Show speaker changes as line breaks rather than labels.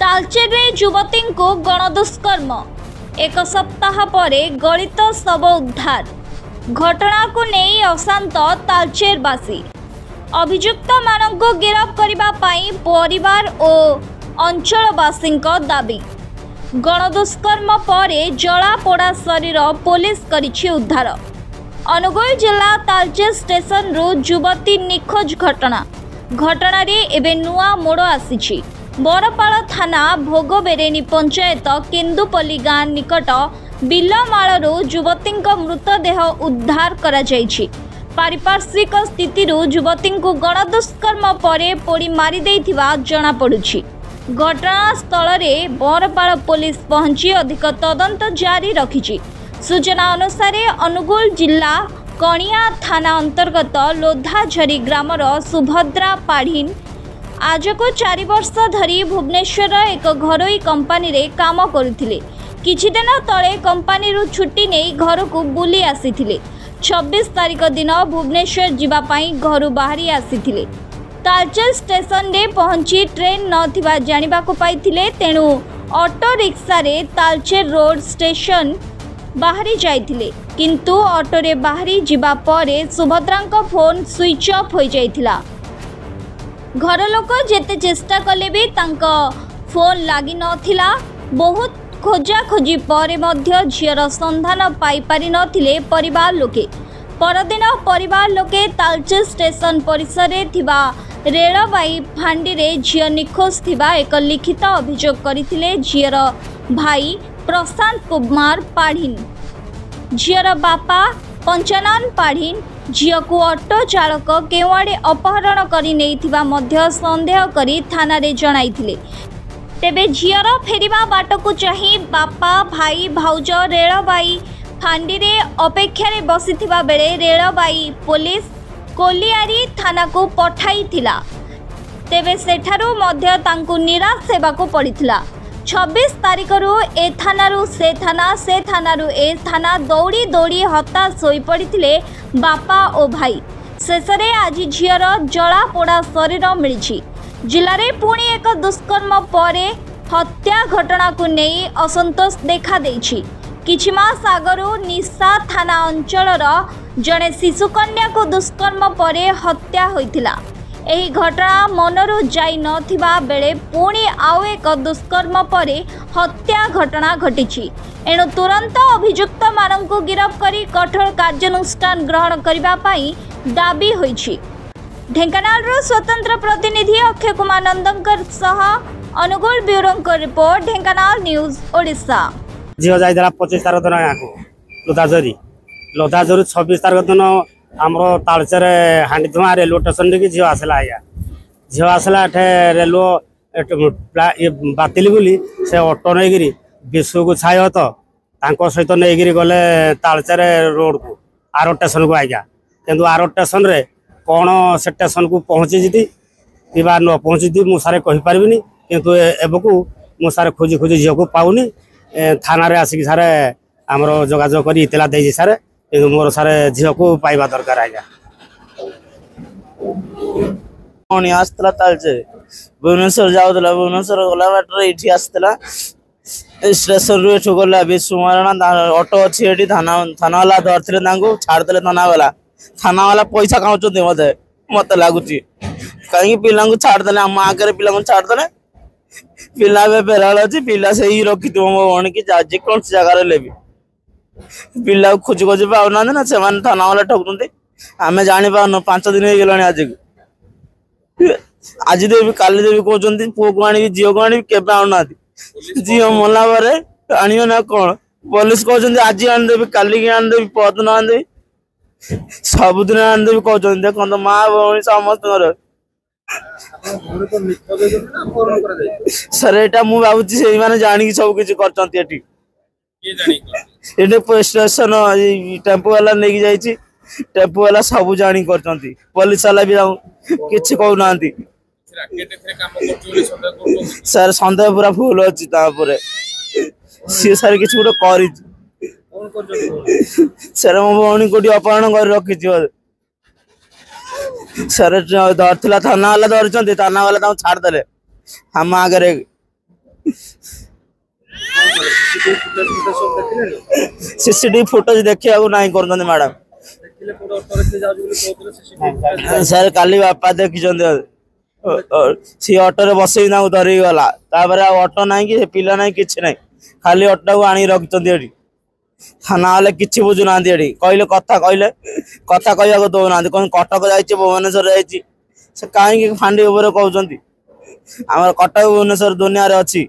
तालचेरे युवती को गणदुष्कर्म एक सप्ताह पर गलित शव उद्धार। घटना को नहीं अशांत तालचेरवासी। अभियुक्त मानक गिरफ करने परिवार और अंचलवासी दाबी। गणदुष्कर्म पर जलापोड़ा शरीर पुलिस करिछि उद्धार। अनुगुल जिला तालचेर स्टेशन रु युवती निखोज घटना रे एबे नुआ मोड़ आसीछि। बरपाल थाना भोगबेरेनी पंचायत केन्दुपल्ली गाँ निकट बिलमालू युवती मृतदेह उद्धार करा जायछि। पारिपार्श्विक स्थिति युवती को गणदुष्कर्म पर पोड़ी मारी देइथिबा जणा पड़ुछि। घटनास्थल में बरपाल पुलिस पहुंची अधिक तदंत जारी रखिछि। सूचना अनुसार अनुगुल जिला कणिया थाना अंतर्गत लोधाझरी ग्रामर सुभद्रा पाढ़ीन आज को 4 वर्ष धरी भुवनेश्वर एक घरोई कंपानी रे काम करुथिले। किछि दिन तले कंपानी रु छुट्टी नहीं घर को बुली आसीथिले। 26 तारिख दिन भुवनेश्वर जीवा पई घरु बाहरी आसीथिले। तालचेर स्टेशन रे पहुंची ट्रेन नथिबा जानिबा को पाइथिले। तेणु ऑटो रिक्शा रे तालचेर रोड स्टेशन बाहरी जाइथिले। किंतु ऑटो रे बाहरी जीवा परे सुभद्रांक फोन स्विच ऑफ हो जाइथिला। घर लोक जेते चेष्टा कले भी तांको फोन लागी नथिला। बहुत खोजा खोजी पर मध्य झीर संधान पाई पारि नथिले परिवार लोके। परदिन परिवार लोके तालचेर स्टेशन परिसर रे थिबा रेलबाई फांडी रे झील निखोज थिबा एक लिखित अभियोग करथिले झीर भाई प्रशांत कुमार पाढ़ीन। झीर बापा पंचानन पाढ़ीन झील को ऑटो चालक केवाड़े अपहरण करी नेइथिबा मध्य संदेह करी थाना रे जणाइथिले। तेबे झीर फेरिबा बाट को चाही बापा भाई भाउज रेलबाई फांडी रे अपेक्षा रे बसिथिबा बेले रेलबाई पुलिस कोलियारी थाना को पठाइथिला। तेबे सेठारु मध्य तांकु निराश हेबाको पड़िथिला। 26 तारिख रु ए थाना से थाना रु ए थाना दौड़ी दौड़ी हताश होई पड़िथिले बापा और भाई। शेषरे आज झीर जलापोड़ा शरीर मिली। जिले में पुणी एक दुष्कर्म पर हत्या घटना को नहीं असंतोष देखा देछि। किछि मास आगरु निशा थाना अंचलर जड़े शिशुकन्या को दुष्कर्म पर हत्या होइतिला। एही घटना मनरु जाई नथिबा बेले पुणी आउ एक दुष्कर्म पर हत्या घटना घटिछि। एणु तुरंत अभियुक्त मानकु गिरफ करी कठोर कार्यानुष्ठान ग्रहण करिबा पई दाबी होइछि। ढेंकानाल स्वतंत्र प्रतिनिधि अक्षय कुमार नंदनकर सह Angul bureau report Dhenkanal news Odisha.
झील जाइला 25 तारिख दिन यहाँ लोधाझरी 26 तारिख दिन आमर तालचेर हांडीधुआ रेलवे स्टेशन रे झील आसला। आज्ञा झील आसला रेलवे बातिल बोली से ऑटो नहीं विश्व को छाय सहित नहीं गले तालचेर रोड को आर स्टेशन को। आज्ञा किंतु आर स्टेशन रे कौन से स्टेशन को पहुँची कि न पहुँची मु सारे कहीपरि किंतु एबकू मु सारे खोजी खोजी झील को पाऊनी। थाना रे आसिक सारे आमर जोगाजोग कर इतला दे सारे मोर सारे झील को पाइबा दरकार। आज्ञा
आसला तालचेर भुवनेश्वर जाऊला भुवनेश्वर गला बाटर ये आसला स्टेशन रु एठू गला विश्वमारणा ऑटो अच्छी ये थाना वाला धरते छाड़दे थाना वाला पैसा खाऊँ मत मत लगुच कहीं पिला छाड़दे आम आगे पिला छाड़दे पिला फेराल अच्छी पिला से ही रखी मो भौणी की जेकोसी जगार ले पिला खोज खोज पाऊना ना से थाना वाला ठकुंट आम जानी पान 5 दिन हो गला। आज देवी काली देवी कहते पुओ को आनी झील को आनी के आना झील मला बारे आण ना कौन पुलिस कहते आज आनदेवी काली आनदेवी परदिन आनदेवी सबुदिन आनदेवी कहते देखो माँ भौणी समस्त सर एटा मु भाबुची से माने जानी सब किछ करचंती एटी स्टेशन टेम्पो वाला नेकी जाईची टेम्पो वाला सब जानी करचंती पुलिस वाला भी किछ कहू नांती सर संदेह पूरा फुल अछि तापर सी सर किछ गुड करि सर मो भौणी कोटी अपहरण कर रखी सर धरला थाना वाला धरते थाना वाला छाड़दे हम आगे सीसीटीवी फुटेज देखा नहीं कर मैडम सर काली बापा देखी सी ऑटो बसई धरी गला ऑटो ना कि पिला ना कि खाली ऑटो को आनी रखी थाना वाले कि बुझुना कहले कथा कहवा दौना कौन कटक जा भुवनेश्वर जा कहीं फांडी कहते आम कटक भुवनेश्वर दुनिया अच्छी